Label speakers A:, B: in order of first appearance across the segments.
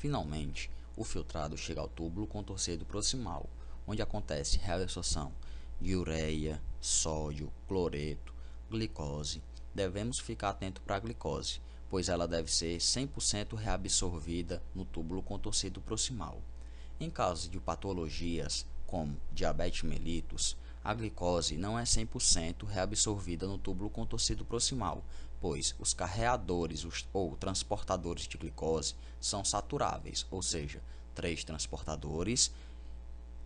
A: Finalmente, o filtrado chega ao túbulo contorcido proximal, onde acontece reabsorção de ureia, sódio, cloreto, glicose. Devemos ficar atento para a glicose, pois ela deve ser 100% reabsorvida no túbulo contorcido proximal. Em caso de patologias como diabetes mellitus, a glicose não é 100% reabsorvida no túbulo contorcido proximal, pois os carreadores ou transportadores de glicose são saturáveis, ou seja, 3 transportadores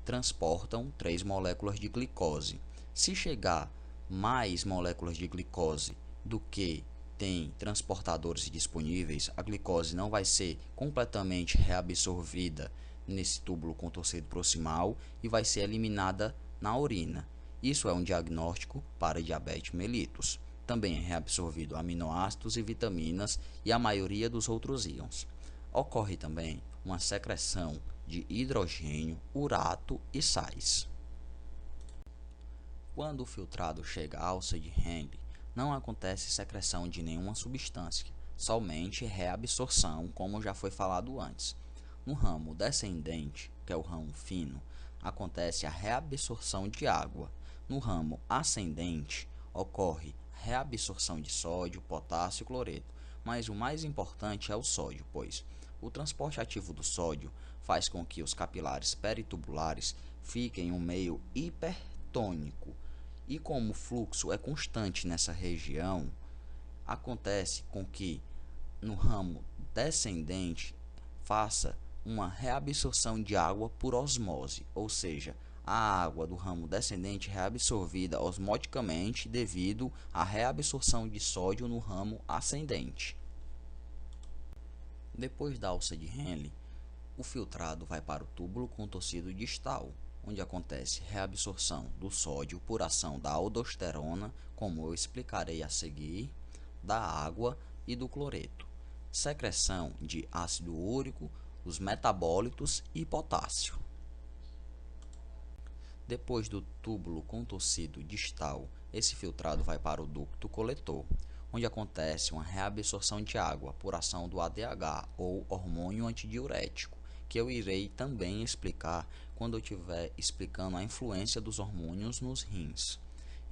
A: transportam 3 moléculas de glicose. Se chegar mais moléculas de glicose do que tem transportadores disponíveis, a glicose não vai ser completamente reabsorvida nesse túbulo contorcido proximal e vai ser eliminada na urina. Isso é um diagnóstico para diabetes mellitus. Também é reabsorvido aminoácidos e vitaminas e a maioria dos outros íons. Ocorre também uma secreção de hidrogênio, urato e sais. Quando o filtrado chega à alça de Henle, não acontece secreção de nenhuma substância, somente reabsorção, como já foi falado antes. No ramo descendente, que é o ramo fino, acontece a reabsorção de água. No ramo ascendente, ocorre reabsorção de sódio, potássio e cloreto, mas o mais importante é o sódio, pois o transporte ativo do sódio faz com que os capilares peritubulares fiquem em um meio hipertônico, e como o fluxo é constante nessa região, acontece com que no ramo descendente faça uma reabsorção de água por osmose, ou seja, a água do ramo descendente é reabsorvida osmoticamente devido à reabsorção de sódio no ramo ascendente. Depois da alça de Henle, o filtrado vai para o túbulo contorcido distal, onde acontece reabsorção do sódio por ação da aldosterona, como eu explicarei a seguir, da água e do cloreto, secreção de ácido úrico, os metabólitos e potássio. Depois do túbulo contorcido distal, esse filtrado vai para o ducto coletor, onde acontece uma reabsorção de água por ação do ADH, ou hormônio antidiurético, que eu irei também explicar quando eu estiver explicando a influência dos hormônios nos rins.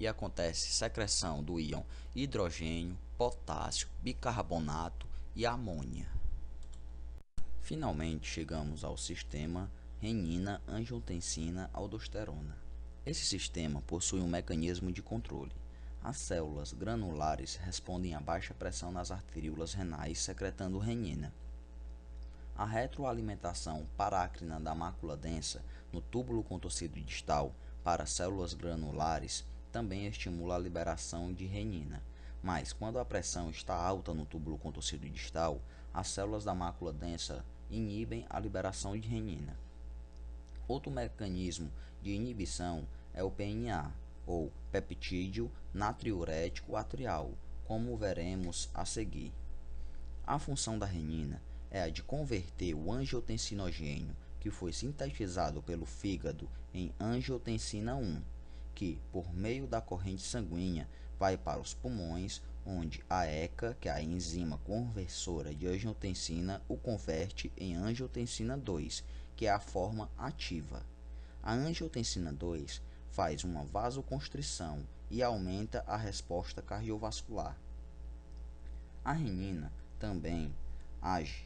A: E acontece secreção do íon hidrogênio, potássio, bicarbonato e amônia. Finalmente chegamos ao sistema renina, angiotensina, aldosterona. Esse sistema possui um mecanismo de controle. As células granulares respondem a baixa pressão nas arteríolas renais, secretando renina. A retroalimentação parácrina da mácula densa no túbulo contorcido distal para células granulares também estimula a liberação de renina, mas quando a pressão está alta no túbulo contorcido distal, as células da mácula densa inibem a liberação de renina. Outro mecanismo de inibição é o PNA, ou peptídeo natriurético atrial, como veremos a seguir. A função da renina é a de converter o angiotensinogênio, que foi sintetizado pelo fígado, em angiotensina 1, que, por meio da corrente sanguínea, vai para os pulmões, onde a ECA, que é a enzima conversora de angiotensina, o converte em angiotensina 2, que é a forma ativa. A angiotensina 2 faz uma vasoconstrição e aumenta a resposta cardiovascular. A renina também age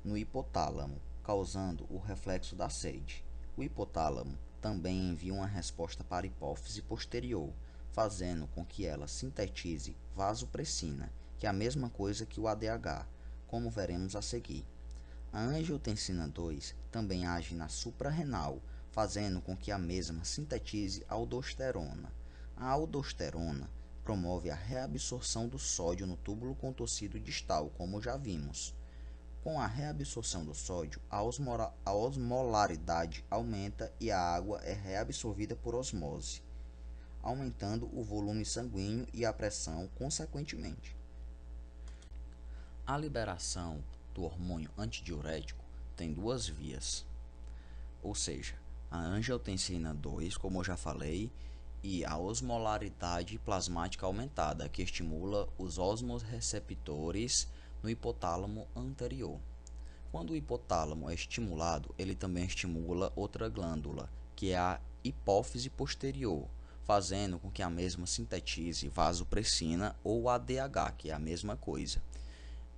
A: no hipotálamo, causando o reflexo da sede. O hipotálamo também envia uma resposta para a hipófise posterior, fazendo com que ela sintetize vasopressina, que é a mesma coisa que o ADH, como veremos a seguir. A angiotensina 2 também age na suprarrenal, fazendo com que a mesma sintetize aldosterona. A aldosterona promove a reabsorção do sódio no túbulo contorcido distal, como já vimos. Com a reabsorção do sódio, a osmolaridade aumenta e a água é reabsorvida por osmose, aumentando o volume sanguíneo e a pressão consequentemente. A liberação do hormônio antidiurético tem duas vias, ou seja, a angiotensina 2, como eu já falei, e a osmolaridade plasmática aumentada, que estimula os osmoreceptores no hipotálamo anterior. Quando o hipotálamo é estimulado, ele também estimula outra glândula, que é a hipófise posterior, fazendo com que a mesma sintetize vasopressina ou ADH, que é a mesma coisa.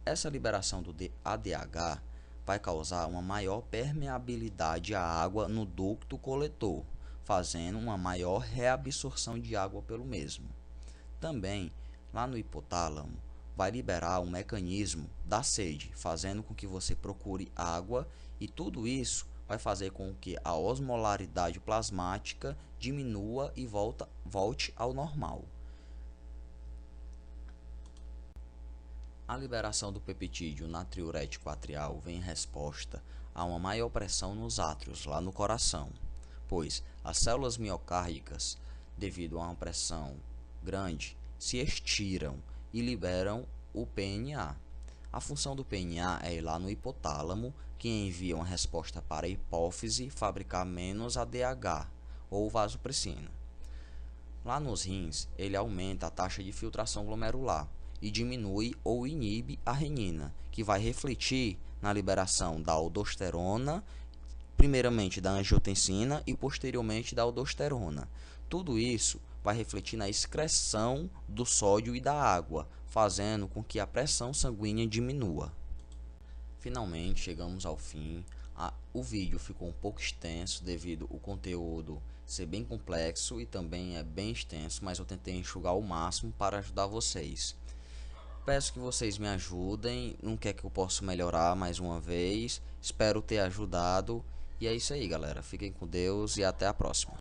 A: Essa liberação do ADH vai causar uma maior permeabilidade à água no ducto coletor, fazendo uma maior reabsorção de água pelo mesmo. Também, lá no hipotálamo, vai liberar um mecanismo da sede, fazendo com que você procure água, e tudo isso vai fazer com que a osmolaridade plasmática diminua e volte ao normal. A liberação do peptídeo natriurético atrial vem em resposta a uma maior pressão nos átrios, lá no coração, pois as células miocárdicas, devido a uma pressão grande, se estiram e liberam o PNA. A função do PNA é ir lá no hipotálamo, que envia uma resposta para a hipófise fabricar menos ADH ou vasopressina. Lá nos rins, ele aumenta a taxa de filtração glomerular e diminui ou inibe a renina, que vai refletir na liberação da aldosterona, primeiramente da angiotensina e posteriormente da aldosterona. Tudo isso vai refletir na excreção do sódio e da água, fazendo com que a pressão sanguínea diminua. Finalmente chegamos ao fim. O vídeo ficou um pouco extenso devido ao conteúdo ser bem complexo e também é bem extenso, mas eu tentei enxugar o máximo para ajudar vocês. Peço que vocês me ajudem, não quer que eu possa melhorar mais uma vez. Espero ter ajudado. E é isso aí, galera. Fiquem com Deus e até a próxima.